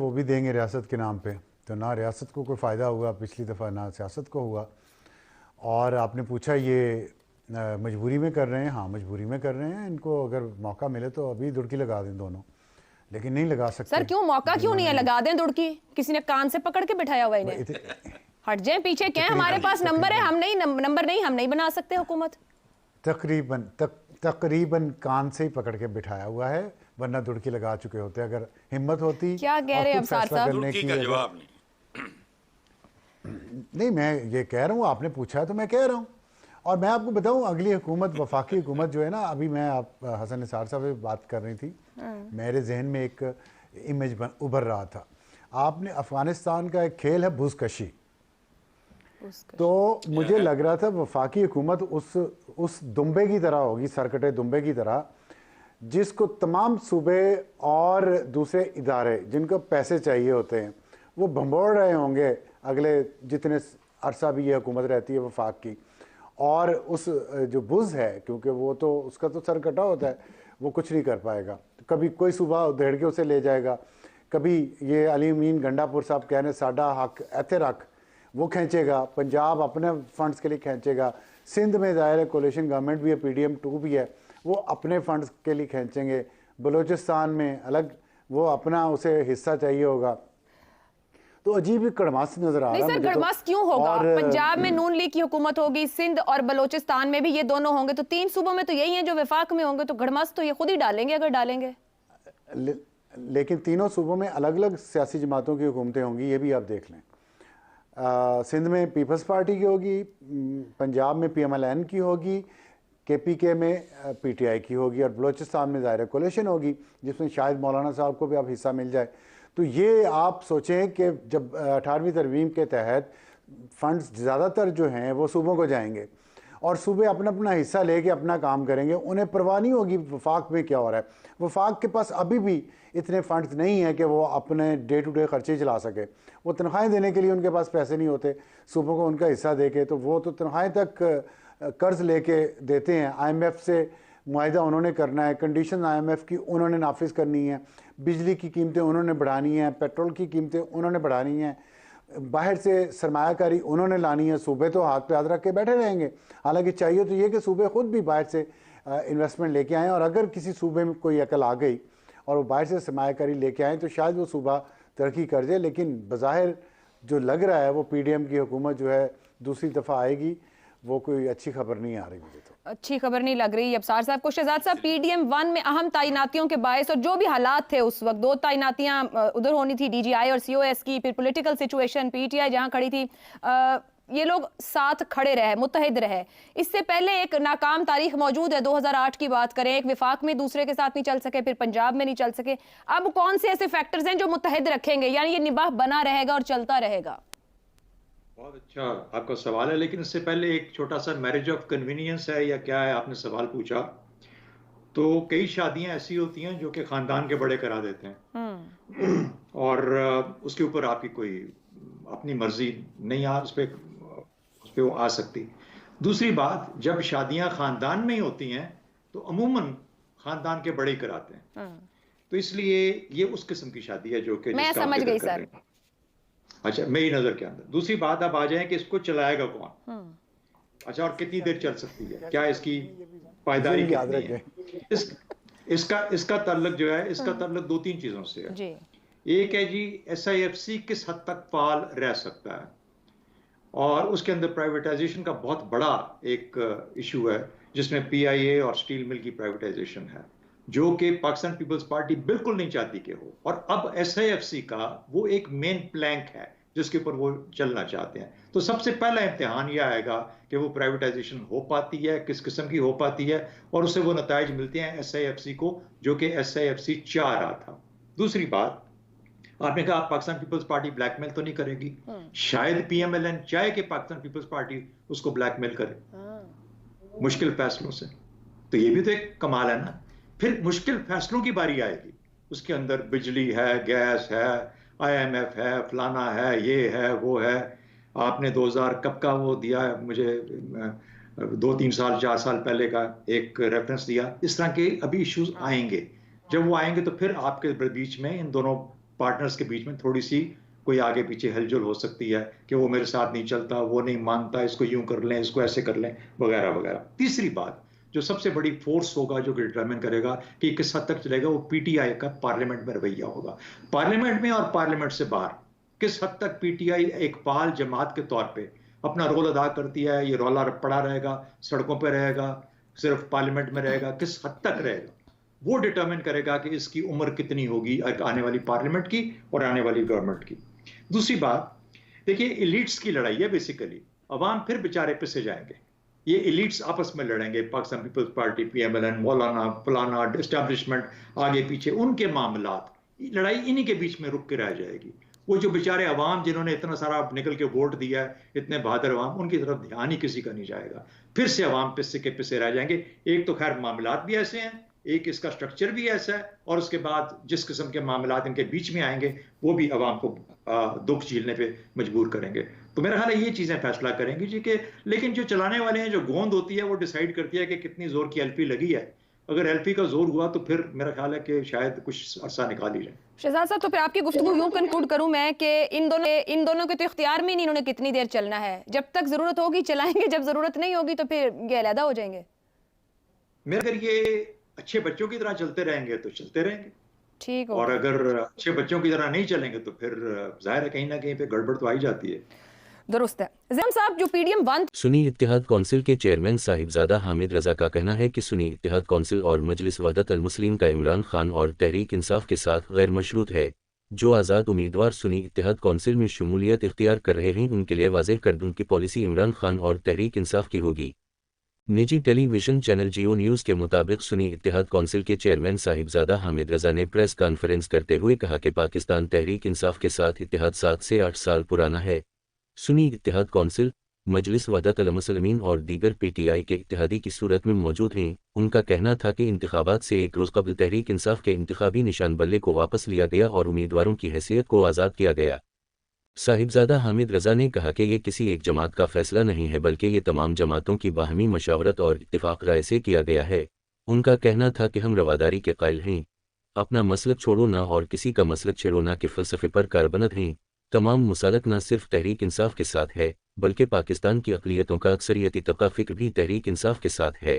वो भी देंगे रियासत के नाम पे, तो ना रियासत को कोई फ़ायदा हुआ पिछली दफ़ा, ना सियासत को हुआ। और आपने पूछा ये मजबूरी में कर रहे हैं, हाँ मजबूरी में कर रहे हैं। इनको अगर मौका मिले तो अभी दुड़की लगा दें दोनों, लेकिन नहीं लगा सकते। सर क्यों मौका क्यों नहीं है, लगा दें दुड़की, किसी ने कान से पकड़ के बिठाया हुआ इन्हें। हट जाए पीछे, क्या हमारे पास नंबर है, हम नहीं नंबर नहीं, हम नहीं बना सकते हुकूमत। तकरीबन कान से ही पकड़ के बिठाया हुआ है, वरना दुड़की लगा चुके होते अगर हिम्मत होती। क्या कह रहे हैं अबसार साहब? दुड़की का जवाब नहीं, मैं ये कह रहा हूँ, आपने पूछा है तो मैं कह रहा हूँ। और मैं आपको बताऊँ, अगली हुकूमत, वफाकी हुकूमत जो है ना, अभी मैं आप हसन निसार साहब से बात कर रही थी, मेरे जहन में एक इमेज उभर रहा था। आपने अफगानिस्तान का एक खेल है बुज़कशी, तो मुझे लग रहा था वफाकी हुकूमत उस दुम्बे की तरह होगी, सरकटे दुम्बे की तरह, जिसको तमाम सूबे और दूसरे इदारे जिनको पैसे चाहिए होते हैं वो भंबोड़ रहे होंगे अगले जितने अरसा भी ये हुकूमत रहती है वफाक की। और उस जो बुज़ है, क्योंकि वो तो उसका तो सर कटा होता है, वो कुछ नहीं कर पाएगा। कभी कोई सूबा उधेड़ के उसे ले जाएगा, कभी ये अली अमीन गंडापुर साहब कह रहे साडा हक ऐथे रख, वो खींचेगा, पंजाब अपने फंड्स के लिए खींचेगा, सिंध में ज़ाहिर है कोलिशन गवर्नमेंट भी है, PDM 2 भी है, वो अपने फंड्स के लिए खींचेंगे। बलूचिस्तान में अलग वो अपना उसे हिस्सा चाहिए होगा। तो अजीब ही कड़मास नजर आ रहा है। नहीं सर, कड़मास क्यों होगा? पंजाब में नून लीग की हुकूमत होगी, सिंध और बलूचिस्तान में भी ये दोनों होंगे, तो 3 सूबों में तो यही हैं जो वफाक में होंगे, तो कड़मास तो ये खुद ही डालेंगे अगर डालेंगे। लेकिन तीनों सूबों में अलग अलग सियासी जमातों की हुकूमतें होंगी, ये भी आप देख लें। सिंध में पीपल्स पार्टी की होगी, पंजाब में PMLN की होगी, KPK में PTI की होगी, और बलूचिस्तान में ज़ाहिर कोलिशन होगी जिसमें शायद मौलाना साहब को भी अब हिस्सा मिल जाए। तो ये आप सोचें कि जब 18वीं तरमीम के तहत फंड्स ज़्यादातर जो हैं वो सूबों को जाएंगे और सूबे अपना अपना हिस्सा लेके अपना काम करेंगे, उन्हें परवाह नहीं होगी वफाक में क्या हो रहा है। वफाक के पास अभी भी इतने फंड्स नहीं हैं कि वो अपने डे टू डे खर्चे चला सके। वो तनख्वाहें देने के लिए उनके पास पैसे नहीं होते, सूबों को उनका हिस्सा दे के, तो वो तो तनख्वाहें तक कर्ज़ लेके देते हैं। IMF से मुआहिदा उन्होंने करना है, कंडीशन IMF की उन्होंने नाफिज करनी है, बिजली की कीमतें उन्होंने बढ़ानी हैं, पेट्रोल की कीमतें उन्होंने बढ़ानी हैं, बाहर से सरमायाकारी उन्होंने लानी है। सूबे तो हाथ पे हाथ रख के बैठे रहेंगे। हालांकि चाहिए तो ये कि सूबे खुद भी बाहर से इन्वेस्टमेंट लेके आएँ, और अगर किसी सूबे में कोई अकल आ गई और वो बाहर से सरमायाकारी लेके आएँ तो शायद वो सूबा तरक्की कर जाए। लेकिन बज़ाहिर जो लग रहा है वो PDM की हुकूमत जो है दूसरी दफ़ा आएगी, वो कोई अच्छी खबर नहीं आ रही मुझे तो। अच्छी खबर नहीं लग रही अबसार साहब को। शहजाद साहब, PDM 1 में अहम तैनातियों के बायस और जो भी हालात थे उस वक्त, 2 तैनातियां उधर होनी थी DGI और COS की, फिर पॉलिटिकल सिचुएशन, PTI जहां खड़ी थी, ये लोग साथ खड़े रहे, मुत्तहिद रहे। इससे पहले एक नाकाम तारीख मौजूद है, 2008 की बात करें, एक विफाक में दूसरे के साथ नहीं चल सके, फिर पंजाब में नहीं चल सके। अब कौन से ऐसे फैक्टर्स हैं जो मुत्तहिद रखेंगे, यानी ये निबाह बना रहेगा और चलता रहेगा? बहुत अच्छा आपका सवाल है, लेकिन इससे पहले एक छोटा सा मैरिज ऑफ कन्वीनियंस है या क्या है, आपने सवाल पूछा। तो कई शादियां ऐसी होती हैं जो कि खानदान के बड़े करा देते हैं और उसके ऊपर आपकी कोई अपनी मर्जी नहीं उस पे वो आ सकती। दूसरी बात, जब शादियां खानदान में ही होती हैं तो अमूमन खानदान के बड़े ही कराते हैं, तो इसलिए ये उस किस्म की शादी है जो कि मैं समझ गई सर। अच्छा, मेरी नजर के अंदर। दूसरी बात अब आ जाए कि इसको चलाएगा कौन। अच्छा, और कितनी देर चल सकती है, क्या इसकी पायदारी कितनी है। इसका ताल्लुक जो है, इसका ताल्लुक 2-3 चीजों से है जी। एक है जी SIFC किस हद तक फाल रह सकता है, और उसके अंदर प्राइवेटाइजेशन का बहुत बड़ा एक इशू है जिसमें PIA और स्टील मिल की प्राइवेटाइजेशन है, जो कि पाकिस्तान पीपल्स पार्टी बिल्कुल नहीं चाहती कि हो। और अब SIFC का वो एक मेन प्लैंक है जिसके ऊपर वो चलना चाहते हैं। तो सबसे पहला इम्तिहान यह आएगा कि वो प्राइवेटाइजेशन हो पाती है, किस किस्म की हो पाती है, और उससे वो नताइज मिलते हैं SIFC को, जो कि SIFC चाह रहा था। दूसरी बात, आपने कहा पाकिस्तान पीपल्स पार्टी ब्लैकमेल तो नहीं करेगी। शायद PMLN चाहे कि पाकिस्तान पीपल्स पार्टी उसको ब्लैकमेल करे मुश्किल फैसलों से, तो ये भी तो एक कमाल है ना। फिर मुश्किल फैसलों की बारी आएगी, उसके अंदर बिजली है, गैस है, IMF है, फलाना है, ये है, वो है। आपने 2000 कब का वो दिया है मुझे, 2-3 साल 4 साल पहले का एक रेफरेंस दिया। इस तरह के अभी इश्यूज आएंगे। जब वो आएंगे तो फिर आपके बीच में इन दोनों पार्टनर्स के बीच में थोड़ी सी कोई आगे पीछे हिलजुल हो सकती है कि वो मेरे साथ नहीं चलता, वो नहीं मानता, इसको यूं कर लें, इसको ऐसे कर लें, वगैरह वगैरह। तीसरी बात जो सबसे बड़ी फोर्स होगा जो डिटरमिन करेगा कि किस हद तक चलेगा, वो पीटीआई का पार्लियामेंट में रवैया होगा। पार्लियामेंट में और पार्लियामेंट से बाहर किस हद तक पीटीआई एक पाल जमात के तौर पे अपना रोल अदा करती है, ये रौला पड़ा रहेगा, सड़कों पर रहेगा, सिर्फ पार्लियामेंट में रहेगा, किस हद तक रहेगा, वो डिटरमिन करेगा कि इसकी उम्र कितनी होगी आने वाली पार्लियामेंट की और आने वाली गवर्नमेंट की। दूसरी बात, देखिए एलिट्स की लड़ाई है बेसिकली, अवाम फिर बेचारे पिसे जाएंगे, ये एलिट्स आपस में लड़ेंगे, पाकिस्तान पीपल्स पार्टी, पीएमएलएन, मौलाना, फलाना, एस्टैब्लिशमेंट, आगे पीछे उनके मामलात, लड़ाई इन्हीं के बीच में रुक के रह जाएगी। वो जो बेचारे अवाम जिन्होंने इतना सारा निकल के वोट दिया है, इतने बहादुर अवाम, उनकी तरफ ध्यान ही किसी का नहीं जाएगा, फिर से अवाम पिस्से के पिस्से रह जाएंगे। एक तो खैर मामलात भी ऐसे हैं, एक इसका स्ट्रक्चर भी ऐसा है, और उसके बाद जिस किस्म के मामलात इनके बीच में आएंगे वो भी अवाम को दुख झेलने पे मजबूर करेंगे। तो मेरा ख्याल है ये चीजें फैसला करेंगी जी के, लेकिन जो चलाने वाले हैं, जो गोंद होती है वो डिसाइड करती है कि कितनी जोर की एलपी लगी है। अगर एलपी का जोर हुआ तो फिर मेरा ख्याल है कि शायद कुछ अरसा निकाल ही जाए। शहजाद साहब, तो फिर आपकी गुफ्तगू यूं कंक्लूड करूं मैं कि इन दोनों के तो इख्तियार में ही नहीं, इन्होंने कितनी देर चलना है, जब तक जरूरत होगी चलाएंगे, जब जरूरत नहीं होगी तो फिर ये अलहदा हो जाएंगे। मेरे अगर ये अच्छे बच्चों की तरह चलते रहेंगे तो चलते रहेंगे, ठीक हो, और अगर अच्छे बच्चों की तरह नहीं चलेंगे तो फिर जाहिर है कहीं ना कहीं पे गड़बड़ तो आ ही जाती है। दुरुस्त है। ज़ैम साहब, जो पीडीएम 1 सुन्नी इत्तेहाद कौंसिल के चेयरमैन साहिबजादा हामिद रजा का कहना है कि सुन्नी इत्तेहाद कौंसिल और मजलिस वहदत अल मुस्लिम का इमरान खान और तहरीक इंसाफ के साथ गैर मशरूत है। जो आज़ाद उम्मीदवार सुन्नी इत्तेहाद कौंसिल में शमूलियत इख्तियार कर रहे हैं उनके लिए वाज़ेह कर दूं कि पॉलिसी इमरान खान और तहरीक इंसाफ की होगी। निजी टेलीविजन चैनल जियो न्यूज़ के मुताबिक सुन्नी इत्तेहाद कौंसिल के चेयरमैन साहिबजादा हामिद रजा ने प्रेस कॉन्फ्रेंस करते हुए कहा कि पाकिस्तान तहरीक इंसाफ के साथ इत्तेहाद 7 से 8 साल पुराना है। सुन्नी इत्तेहाद कौंसिल, मजलिस वहदत अल मुस्लिमीन और दीगर पीटीआई के इत्तेहादी की सूरत में मौजूद हैं। उनका कहना था कि इंतखाबात से एक रोज़ कबल तहरीक इंसाफ के इंतखाबी निशान बल्ले को वापस लिया गया और उम्मीदवारों की हैसियत को आज़ाद किया गया। साहिबजादा हामिद रजा ने कहा कि ये किसी एक जमात का फैसला नहीं है, बल्कि ये तमाम जमातों की बाहमी मशावरत और इत्तिफाक राय से किया गया है। उनका कहना था कि हम रवादारी के कायल हैं, अपना मसलक छोड़ो ना और किसी का मसलक छेड़ो ना के फ़लसफ़े पर कारबंद हैं। तमाम मुसालक न सिर्फ तहरीक इंसाफ के साथ है, बल्कि पाकिस्तान की अक़लियतों का अक्सरियती तबका फ़िक्र भी तहरीक इंसाफ के साथ है।